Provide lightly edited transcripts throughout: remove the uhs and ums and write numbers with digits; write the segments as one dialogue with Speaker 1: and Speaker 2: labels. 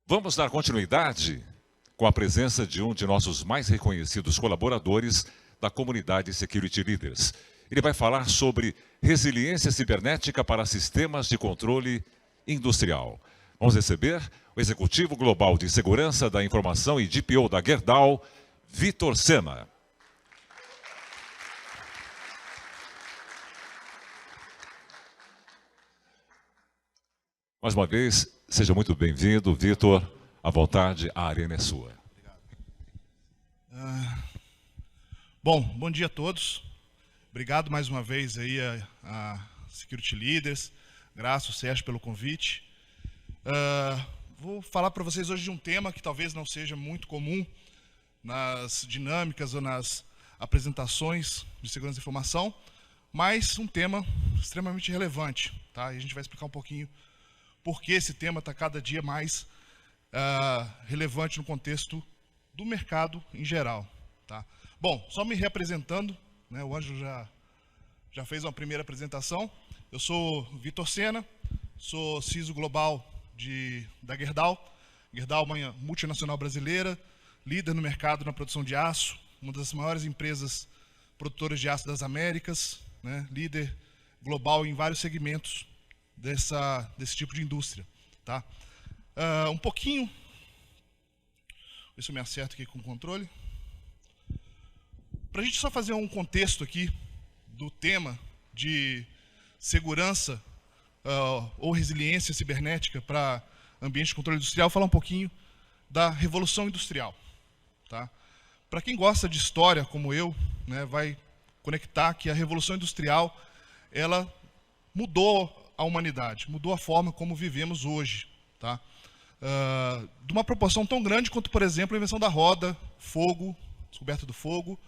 Speaker 1: Vamos dar continuidade com a presença de um de nossos mais reconhecidos colaboradores da comunidade Security Leaders. Ele vai falar sobre resiliência cibernética para sistemas de controle industrial. Vamos receber o Executivo Global de Segurança da Informação e DPO da Gerdau, Vitor Sena. Mais uma vez, seja muito bem-vindo, Vitor. À vontade, a arena é sua.
Speaker 2: Bom dia a todos. Obrigado mais uma vez aí a Security Leaders. Graças, Sérgio, pelo convite. Vou falar para vocês hoje de um tema que talvez não seja muito comum nas dinâmicas ou nas apresentações de segurança da informação, mas um tema extremamente relevante, tá? E a gente vai explicar um pouquinho por que esse tema está cada dia mais relevante no contexto do mercado em geral, tá? Bom, só me reapresentando, né, o Ângelo já fez uma primeira apresentação. Eu sou Vitor Sena, sou CISO Global da Gerdau. Gerdau é uma multinacional brasileira, líder no mercado na produção de aço, uma das maiores empresas produtoras de aço das Américas, né, líder global em vários segmentos desse tipo de indústria, tá? Um pouquinho, ver se eu me acerto aqui com o controle. Para a gente só fazer um contexto aqui do tema de segurança ou resiliência cibernética para ambiente de controle industrial, falar um pouquinho da Revolução Industrial, tá? Para quem gosta de história, como eu, né, vai conectar que a Revolução Industrial ela mudou a humanidade, mudou a forma como vivemos hoje, tá? De uma proporção tão grande quanto, por exemplo, a invenção da roda, fogo, descoberta do fogo,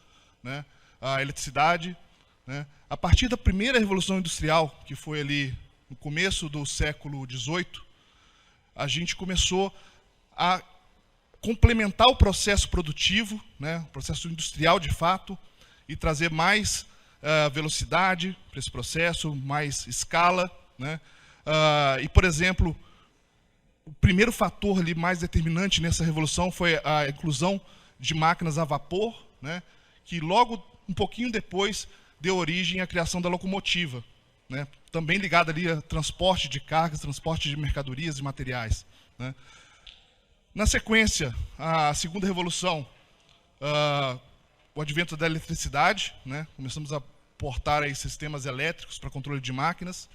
Speaker 2: né, a eletricidade, né? A partir da primeira Revolução Industrial, que foi ali no começo do século XVIII, a gente começou a complementar o processo produtivo, né, o processo industrial de fato, e trazer mais velocidade para esse processo, mais escala, né? E, por exemplo, o primeiro fator ali mais determinante nessa revolução foi a inclusão de máquinas a vapor, né, que logo, um pouquinho depois, deu origem à criação da locomotiva, né, também ligada ali a transporte de cargas, transporte de mercadorias e materiais, né. Na sequência, a segunda revolução, o advento da eletricidade, né, começamos a portar aí sistemas elétricos para controle de máquinas.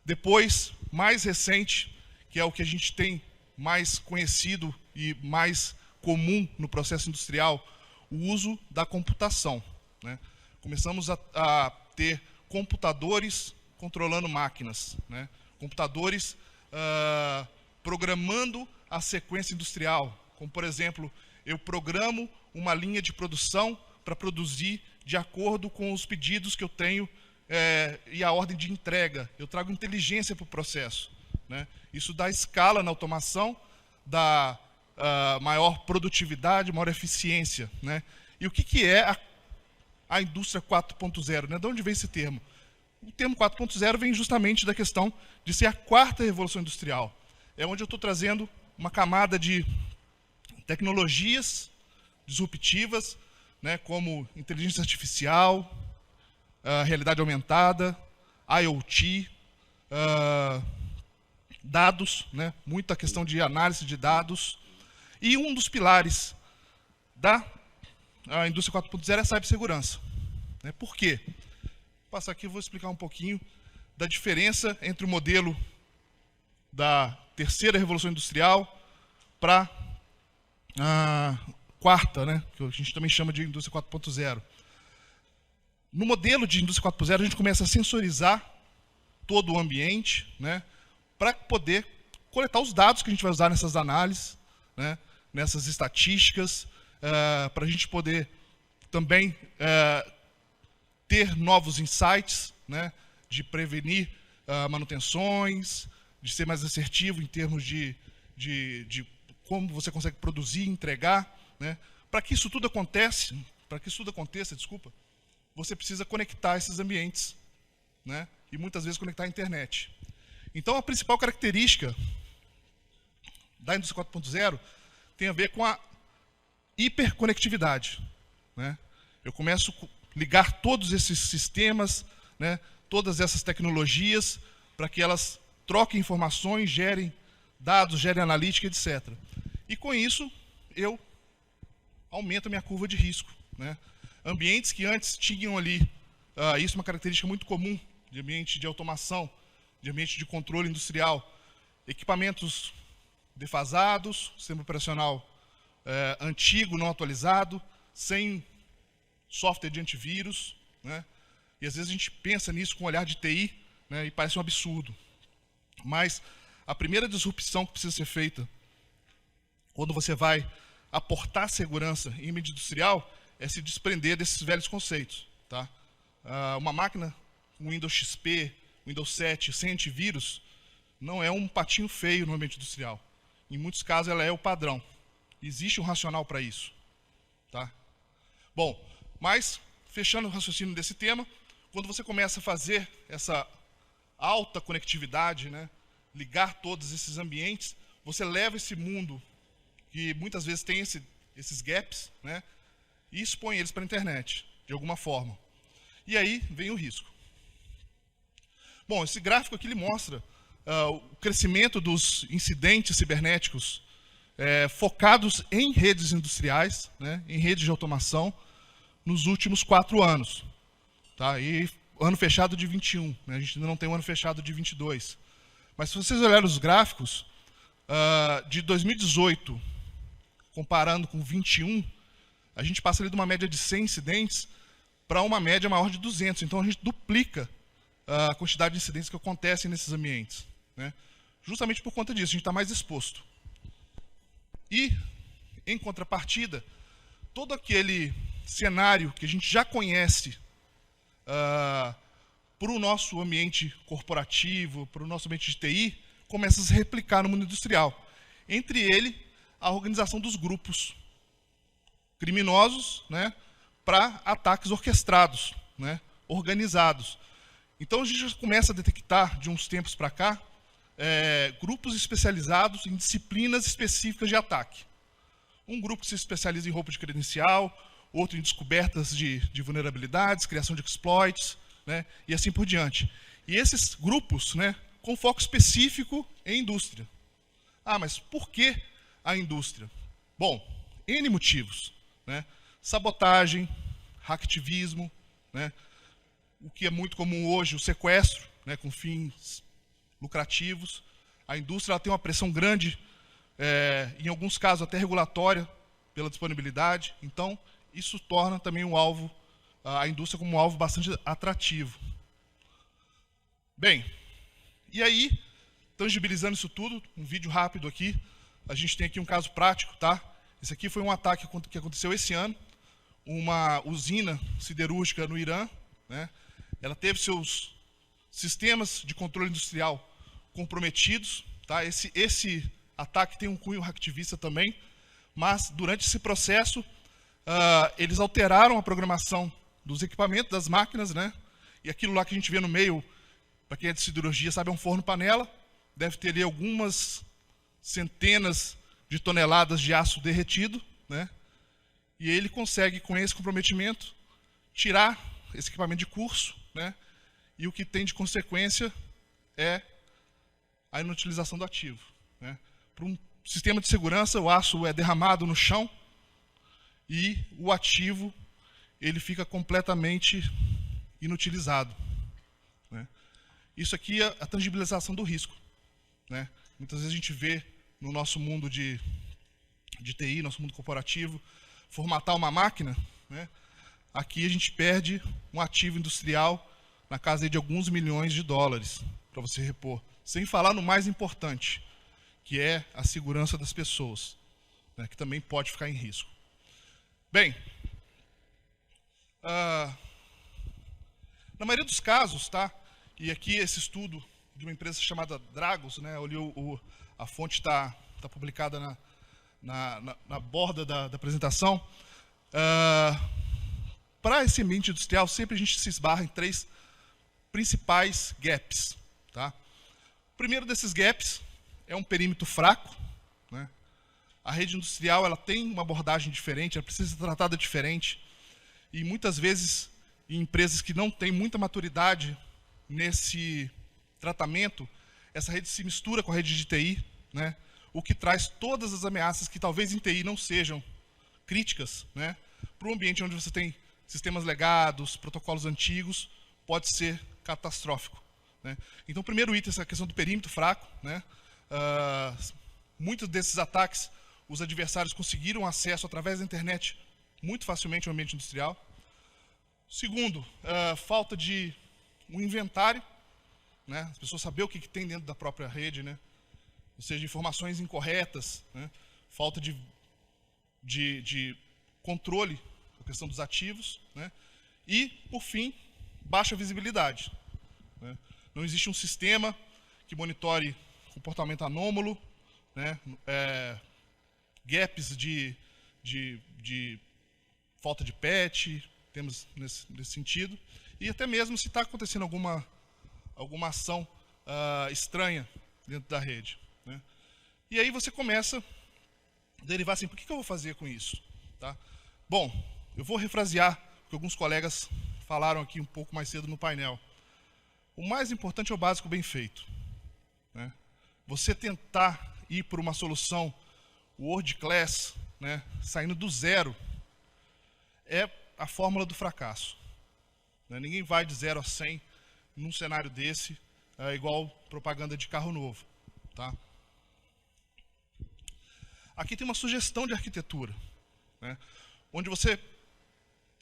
Speaker 2: Depois, mais recente, que é o que a gente tem mais conhecido e mais comum no processo industrial, o uso da computação, né? Começamos a ter computadores controlando máquinas, né? Computadores programando a sequência industrial, como, por exemplo, eu programo uma linha de produção para produzir de acordo com os pedidos que eu tenho e a ordem de entrega. Eu trago inteligência para o processo, né? Isso dá escala na automação, dá maior produtividade, maior eficiência, né? E o que é a indústria 4.0, né? De onde vem esse termo? O termo 4.0 vem justamente da questão de ser a quarta revolução industrial. É onde eu estou trazendo uma camada de tecnologias disruptivas, né, como inteligência artificial, realidade aumentada, IoT, dados, né, muita questão de análise de dados. E um dos pilares da indústria 4.0 é a cibersegurança, né? Por quê? Vou passar aqui e vou explicar um pouquinho da diferença entre o modelo da terceira revolução industrial para a quarta, né, que a gente também chama de indústria 4.0. No modelo de indústria 4.0, a gente começa a sensorizar todo o ambiente, né, para poder coletar os dados que a gente vai usar nessas análises, né, nessas estatísticas, para a gente poder também ter novos insights, né, de prevenir manutenções, de ser mais assertivo em termos de como você consegue produzir e entregar, né? Para que isso tudo aconteça, desculpa, você precisa conectar esses ambientes, né? E muitas vezes conectar a internet. Então, a principal característica da indústria 4.0 tem a ver com a hiperconectividade, né? Eu começo a ligar todos esses sistemas, né, todas essas tecnologias, para que elas troquem informações, gerem dados, gerem analítica, etc. E com isso, eu aumento a minha curva de risco, né? Ambientes que antes tinham ali, isso é uma característica muito comum de ambiente de automação, de ambiente de controle industrial, equipamentos defasados, sistema operacional antigo, não atualizado, sem software de antivírus, né? E às vezes a gente pensa nisso com um olhar de TI, né, e parece um absurdo. Mas a primeira disrupção que precisa ser feita quando você vai aportar segurança em ambiente industrial é se desprender desses velhos conceitos, tá? Uma máquina com Windows XP, Windows 7, sem antivírus, não é um patinho feio no ambiente industrial. Em muitos casos ela é o padrão. Existe um racional para isso, tá? Bom, mas fechando o raciocínio desse tema, quando você começa a fazer essa alta conectividade, né, ligar todos esses ambientes, você leva esse mundo que muitas vezes tem esses gaps, né, e expõe eles para a internet, de alguma forma. E aí vem o risco. Bom, esse gráfico aqui ele mostra o crescimento dos incidentes cibernéticos focados em redes industriais, né, em redes de automação, nos últimos 4 anos. Tá? E ano fechado de 21, né? A gente ainda não tem um ano fechado de 22. Mas se vocês olharem os gráficos, de 2018, comparando com 21, a gente passa ali de uma média de 100 incidentes para uma média maior de 200. Então a gente duplica a quantidade de incidentes que acontecem nesses ambientes, né? Justamente por conta disso, a gente está mais exposto. E, em contrapartida, todo aquele cenário que a gente já conhece para o nosso ambiente corporativo, para o nosso ambiente de TI, começa a se replicar no mundo industrial. Entre ele, a organização dos grupos criminosos, né, para ataques orquestrados, né, organizados. Então a gente já começa a detectar, de uns tempos para cá, grupos especializados em disciplinas específicas de ataque. Um grupo que se especializa em roubo de credencial, outro em descobertas de vulnerabilidades, criação de exploits, né, e assim por diante. E esses grupos, né, com foco específico em indústria. Ah, mas por que a indústria? Bom, N motivos, né? Sabotagem, hacktivismo, né? O que é muito comum hoje, o sequestro, né, com fins lucrativos. A indústria ela tem uma pressão grande, em alguns casos até regulatória, pela disponibilidade. Então, isso torna também um alvo, a indústria como um alvo bastante atrativo. Bem, e aí, tangibilizando isso tudo, um vídeo rápido aqui, a gente tem aqui um caso prático, tá? Esse aqui foi um ataque que aconteceu esse ano, uma usina siderúrgica no Irã, né? Ela teve seus sistemas de controle industrial comprometidos, tá? Esse ataque tem um cunho hacktivista também, mas durante esse processo eles alteraram a programação dos equipamentos, das máquinas, né? E aquilo lá que a gente vê no meio, para quem é de siderurgia sabe, é um forno-panela, deve ter ali algumas centenas de toneladas de aço derretido, né? E ele consegue, com esse comprometimento, tirar esse equipamento de curso, né? E o que tem de consequência é a inutilização do ativo, né? Para um sistema de segurança, o aço é derramado no chão e o ativo ele fica completamente inutilizado, né? Isso aqui é a tangibilização do risco, né? Muitas vezes a gente vê no nosso mundo de TI, nosso mundo corporativo, formatar uma máquina, né? Aqui a gente perde um ativo industrial na casa de alguns milhões de dólares para você repor. Sem falar no mais importante, que é a segurança das pessoas, né, que também pode ficar em risco. Bem, na maioria dos casos, tá? E aqui esse estudo de uma empresa chamada Dragos, né? A fonte está publicada na borda da apresentação. Para esse ambiente industrial, sempre a gente se esbarra em 3 principais gaps, tá? O primeiro desses gaps é um perímetro fraco, né? A rede industrial ela tem uma abordagem diferente, ela precisa ser tratada diferente. E muitas vezes, em empresas que não têm muita maturidade nesse tratamento, essa rede se mistura com a rede de TI, né? O que traz todas as ameaças que talvez em TI não sejam críticas, né? Para um ambiente onde você tem sistemas legados, protocolos antigos, pode ser catastrófico, né? Então, o primeiro item é essa questão do perímetro fraco, né? Muitos desses ataques, os adversários conseguiram acesso através da internet muito facilmente ao ambiente industrial. Segundo, falta de um inventário, né? As pessoas saber o que tem dentro da própria rede, né? Ou seja, informações incorretas, né? Falta de controle da questão dos ativos, né? E, por fim, baixa visibilidade, né? Não existe um sistema que monitore comportamento anômalo, né? Gaps de falta de patch, temos nesse sentido, e até mesmo se está acontecendo alguma ação estranha dentro da rede, né? E aí você começa a derivar assim, por que eu vou fazer com isso? Tá? Bom, eu vou refrasear o que alguns colegas falaram aqui um pouco mais cedo no painel. O mais importante é o básico bem feito, né? Você tentar ir por uma solução world class, né, saindo do zero, é a fórmula do fracasso, né? Ninguém vai de 0 a 100 num cenário desse, igual propaganda de carro novo, tá? Aqui tem uma sugestão de arquitetura, né, onde você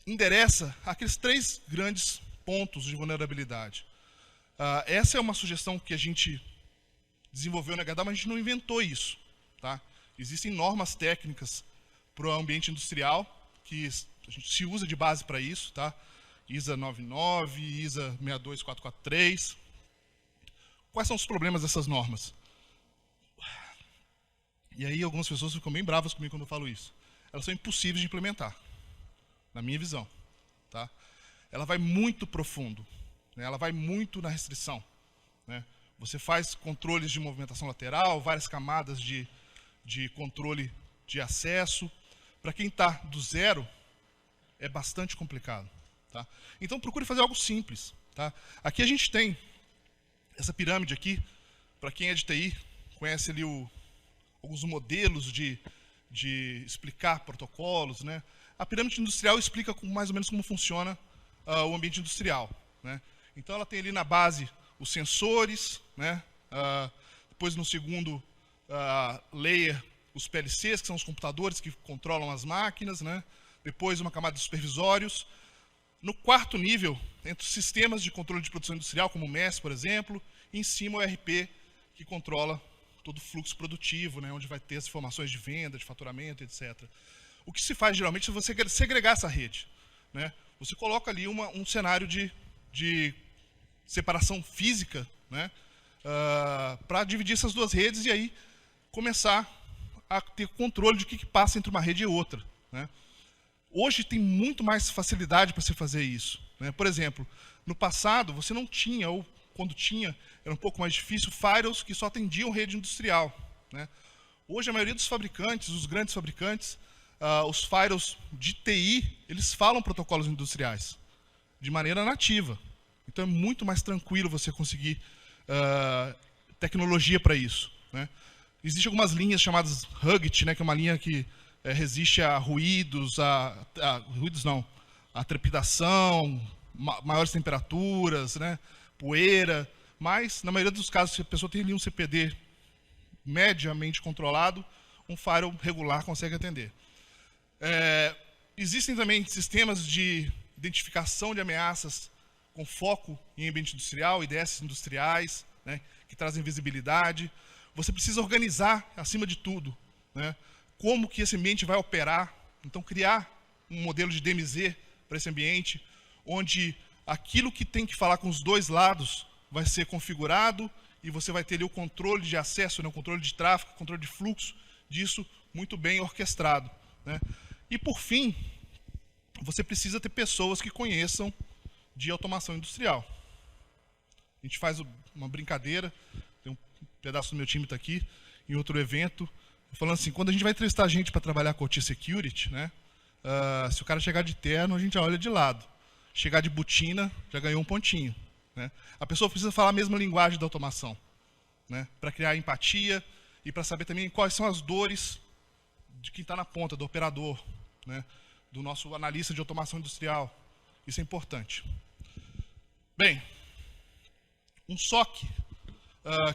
Speaker 2: endereça aqueles 3 grandes pontos de vulnerabilidade. Essa é uma sugestão que a gente desenvolveu na HDA, mas a gente não inventou isso, tá? Existem normas técnicas para o ambiente industrial que a gente se usa de base para isso, tá? ISA 99, ISA 62443. Quais são os problemas dessas normas? E aí algumas pessoas ficam bem bravas comigo quando eu falo isso. Elas são impossíveis de implementar, na minha visão, tá? Ela vai muito profundo, né? Ela vai muito na restrição, né? Você faz controles de movimentação lateral, várias camadas de controle de acesso. Para quem está do zero, é bastante complicado, tá? Então, procure fazer algo simples, tá? Aqui a gente tem essa pirâmide aqui. Para quem é de TI, conhece ali alguns modelos de explicar protocolos, né? A pirâmide industrial explica mais ou menos como funciona o ambiente industrial, né? Então, ela tem ali na base os sensores, né? Depois, no segundo layer, os PLCs, que são os computadores que controlam as máquinas, né? Depois, uma camada de supervisórios. No quarto nível, entre os sistemas de controle de produção industrial, como o MES, por exemplo, e em cima o ERP, que controla todo o fluxo produtivo, né? Onde vai ter as informações de venda, de faturamento, etc. O que se faz, geralmente, é você segregar essa rede, né? Você coloca ali um cenário de separação física, né? Para dividir essas duas redes e aí começar a ter controle de o que passa entre uma rede e outra, né? Hoje tem muito mais facilidade para você fazer isso, né? Por exemplo, no passado você não tinha, ou quando tinha, era um pouco mais difícil, firewalls que só atendiam rede industrial, né? Hoje a maioria dos fabricantes, os grandes fabricantes, os firewalls de TI, eles falam protocolos industriais de maneira nativa. Então é muito mais tranquilo você conseguir tecnologia para isso, né? Existem algumas linhas chamadas Hugit, né, que é uma linha que resiste a ruídos, a trepidação, maiores temperaturas, né, poeira, mas na maioria dos casos, se a pessoa tem ali um CPD mediamente controlado, um firewall regular consegue atender. Existem também sistemas de identificação de ameaças com foco em ambiente industrial, IDS industriais, né, que trazem visibilidade. Você precisa organizar, acima de tudo, né, como que esse ambiente vai operar. Então, criar um modelo de DMZ para esse ambiente, onde aquilo que tem que falar com os dois lados vai ser configurado e você vai ter ali o controle de acesso, né, o controle de tráfego, o controle de fluxo disso muito bem orquestrado, né? E, por fim, você precisa ter pessoas que conheçam de automação industrial. A gente faz uma brincadeira, tem um pedaço do meu time está aqui, em outro evento, falando assim, quando a gente vai entrevistar gente para trabalhar com OT Security, né, se o cara chegar de terno, a gente já olha de lado. Chegar de botina, já ganhou um pontinho. Né? A pessoa precisa falar a mesma linguagem da automação, né, para criar empatia e para saber também quais são as dores de quem está na ponta, do operador, né, do nosso analista de automação industrial. Isso é importante. Bem, um SOC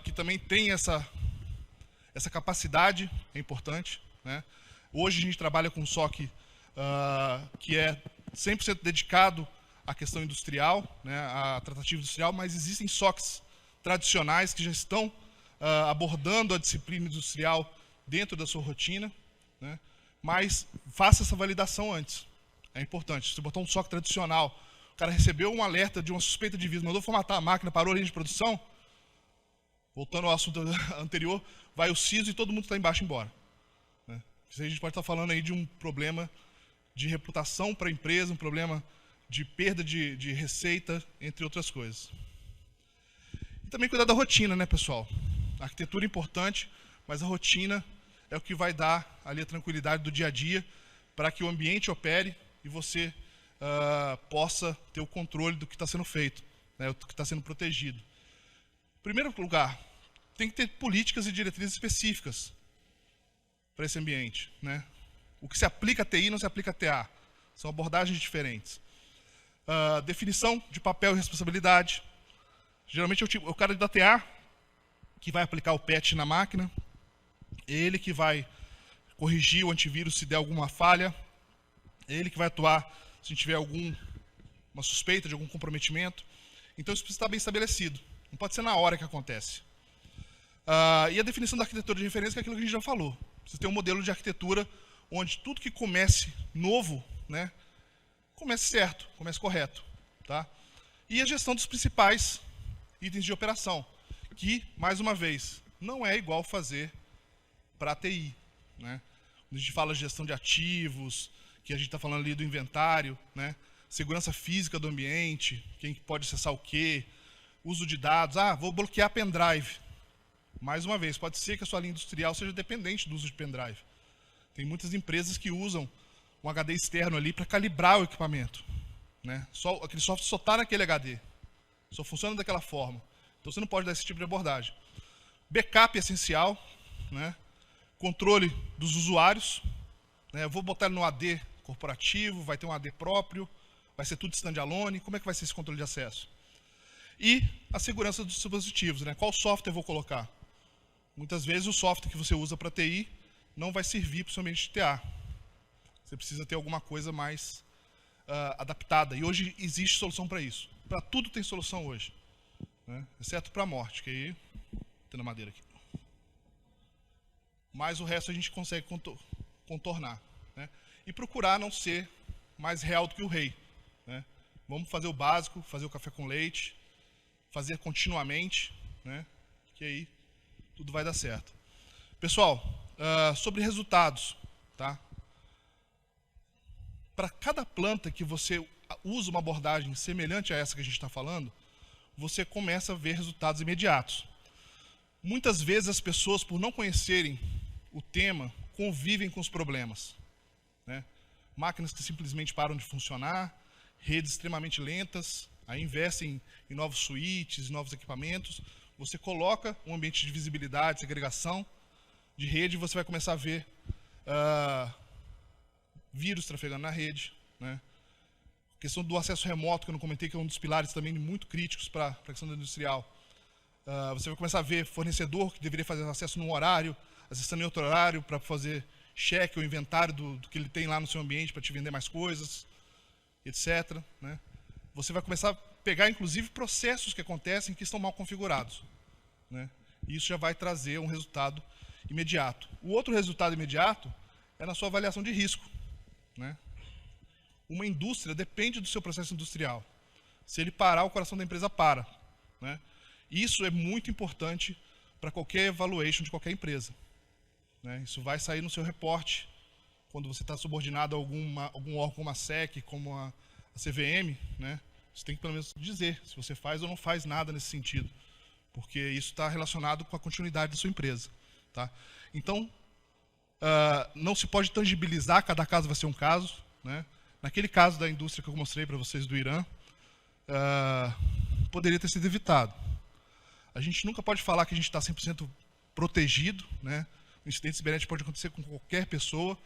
Speaker 2: que também tem essa capacidade é importante. Né? Hoje a gente trabalha com um SOC que é 100% dedicado à questão industrial, né, à tratativa industrial, mas existem SOCs tradicionais que já estão abordando a disciplina industrial dentro da sua rotina, né, mas faça essa validação antes. É importante. Se você botar um SOC tradicional, o cara recebeu um alerta de uma suspeita de vírus, mandou formatar a máquina, parou a linha de produção, voltando ao assunto anterior, vai o CISO e todo mundo está embaixo embora. Né? Isso aí a gente pode estar falando aí de um problema de reputação para a empresa, um problema de perda de receita, entre outras coisas. E também cuidar da rotina, né, pessoal? A arquitetura é importante, mas a rotina é o que vai dar ali a tranquilidade do dia a dia para que o ambiente opere e você possa ter o controle do que está sendo feito, né, do que está sendo protegido. Em primeiro lugar, tem que ter políticas e diretrizes específicas para esse ambiente. Né? O que se aplica a TI não se aplica a TA. São abordagens diferentes. Definição de papel e responsabilidade. Geralmente é o cara da TA que vai aplicar o patch na máquina, ele que vai corrigir o antivírus se der alguma falha, ele que vai atuar se tiver alguma suspeita de algum comprometimento. Então isso precisa estar bem estabelecido. Não pode ser na hora que acontece. E a definição da arquitetura de referência que é aquilo que a gente já falou. Você tem um modelo de arquitetura onde tudo que comece novo, né, comece certo, comece correto. Tá? E a gestão dos principais itens de operação, que, mais uma vez, não é igual fazer para a TI. Né? Quando a gente fala de gestão de ativos, que a gente está falando ali do inventário, né, segurança física do ambiente, quem pode acessar o quê, uso de dados, vou bloquear pendrive. Mais uma vez, pode ser que a sua linha industrial seja dependente do uso de pendrive. Tem muitas empresas que usam um HD externo ali para calibrar o equipamento. Né? Aquele software só está naquele HD. Só funciona daquela forma. Então você não pode dar esse tipo de abordagem. Backup é essencial. Né? Controle dos usuários. Né? Eu vou botar ele no AD corporativo, vai ter um AD próprio, vai ser tudo standalone. Como é que vai ser esse controle de acesso? E a segurança dos dispositivos. Né? Qual software eu vou colocar? Muitas vezes o software que você usa para TI não vai servir para o seu ambiente de TA. Você precisa ter alguma coisa mais adaptada. E hoje existe solução para isso. Para tudo tem solução hoje. Né? Exceto para a morte, que aí tem na madeira aqui. Mas o resto a gente consegue contornar. Né? E procurar não ser mais real do que o rei. Né? Vamos fazer o básico, fazer o café com leite, fazer continuamente, né? Que aí tudo vai dar certo. Pessoal, sobre resultados, tá? Para cada planta que você usa uma abordagem semelhante a essa que a gente está falando, você começa a ver resultados imediatos. Muitas vezes as pessoas, por não conhecerem o tema, convivem com os problemas. Né? Máquinas que simplesmente param de funcionar, redes extremamente lentas, aí investem em novos switches, novos equipamentos, você coloca um ambiente de visibilidade, segregação de rede, e você vai começar a ver vírus trafegando na rede. Né? A questão do acesso remoto, que eu não comentei, que é um dos pilares também muito críticos para a questão da industrial. Você vai começar a ver fornecedor que deveria fazer acesso num horário, acessando em outro horário para fazer cheque ou inventário do que ele tem lá no seu ambiente para te vender mais coisas, etc. Né? Você vai começar a pegar, inclusive, processos que acontecem que estão mal configurados. Né? E isso já vai trazer um resultado imediato. O outro resultado imediato é na sua avaliação de risco. Né? Uma indústria depende do seu processo industrial. Se ele parar, o coração da empresa para. Né? Isso é muito importante para qualquer evaluation de qualquer empresa. Né? Isso vai sair no seu reporte, quando você está subordinado a algum órgão como a SEC, como a CVM, né? Você tem que pelo menos dizer se você faz ou não faz nada nesse sentido, porque isso está relacionado com a continuidade da sua empresa. Tá? Então, não se pode tangibilizar, cada caso vai ser um caso, né? Naquele caso da indústria que eu mostrei para vocês do Irã, poderia ter sido evitado. A gente nunca pode falar que a gente está 100% protegido, né? O incidente cibernético pode acontecer com qualquer pessoa,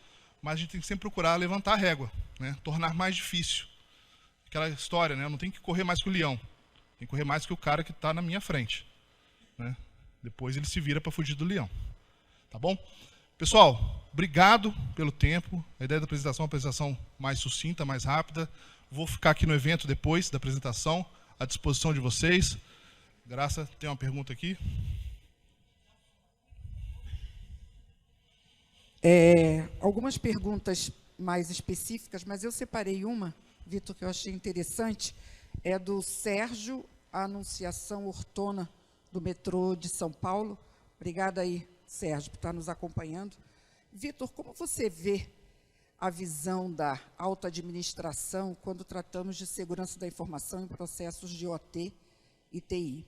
Speaker 2: mas a gente tem que sempre procurar levantar a régua, né? Tornar mais difícil. Aquela história, né? Eu não tenho que correr mais que o leão, tem que correr mais que o cara que está na minha frente, né? Depois ele se vira para fugir do leão. Tá bom? Pessoal, obrigado pelo tempo. A ideia da apresentação é uma apresentação mais sucinta, mais rápida. Vou ficar aqui no evento depois da apresentação, à disposição de vocês. Graça, tem uma pergunta aqui?
Speaker 3: Algumas perguntas mais específicas, mas eu separei uma, Vitor, que eu achei interessante, é do Sérgio Anunciação Ortona, do metrô de São Paulo. Obrigada aí, Sérgio, por estar nos acompanhando. Vitor, como você vê a visão da alta administração quando tratamos de segurança da informação em processos de OT e TI?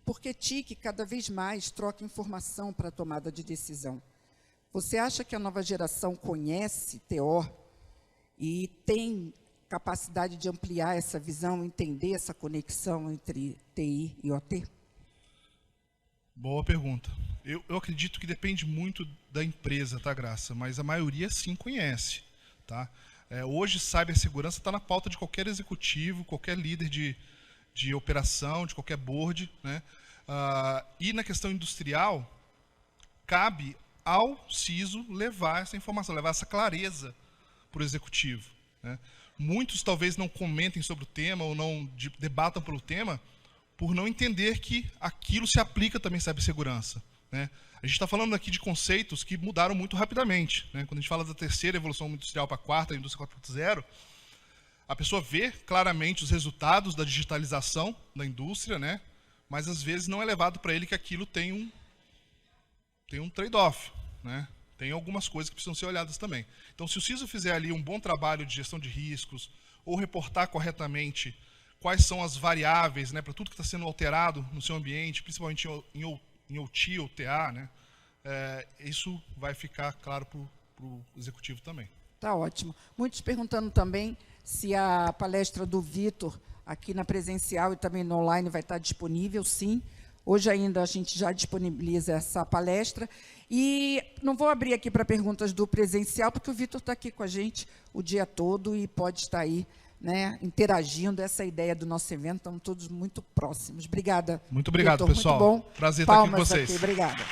Speaker 3: Porque TIC cada vez mais troca informação para a tomada de decisão. Você acha que a nova geração conhece TO e tem capacidade de ampliar essa visão, entender essa conexão entre TI e OT?
Speaker 2: Boa pergunta. Eu acredito que depende muito da empresa, tá, Graça? Mas a maioria sim conhece, tá? Hoje, cibersegurança está na pauta de qualquer executivo, qualquer líder de operação, de qualquer board, né? E na questão industrial, cabe ao CISO levar essa informação, levar essa clareza para o executivo, né? Muitos talvez não comentem sobre o tema ou não debatam pelo tema por não entender que aquilo se aplica também à cibersegurança, né? A gente está falando aqui de conceitos que mudaram muito rapidamente, né? Quando a gente fala da terceira evolução industrial para a quarta, a indústria 4.0, a pessoa vê claramente os resultados da digitalização da indústria, né? Mas às vezes não é levado para ele que aquilo tem um trade-off, né? Tem algumas coisas que precisam ser olhadas também. Então, se o CISO fizer ali um bom trabalho de gestão de riscos, ou reportar corretamente quais são as variáveis, né, para tudo que está sendo alterado no seu ambiente, principalmente em OT ou TA, né, isso vai ficar claro para o executivo também.
Speaker 3: Tá ótimo. Muitos perguntando também se a palestra do Vitor, aqui na presencial e também no online, vai estar disponível. Sim. Hoje ainda a gente já disponibiliza essa palestra. E não vou abrir aqui para perguntas do presencial, porque o Vitor está aqui com a gente o dia todo e pode estar aí, né, interagindo. Essa ideia do nosso evento, estamos todos muito próximos. Obrigada.
Speaker 2: Muito obrigado,
Speaker 3: Vitor,
Speaker 2: pessoal.
Speaker 3: Muito bom.
Speaker 2: Prazer estar aqui com
Speaker 3: Palmas
Speaker 2: vocês.
Speaker 3: Obrigada.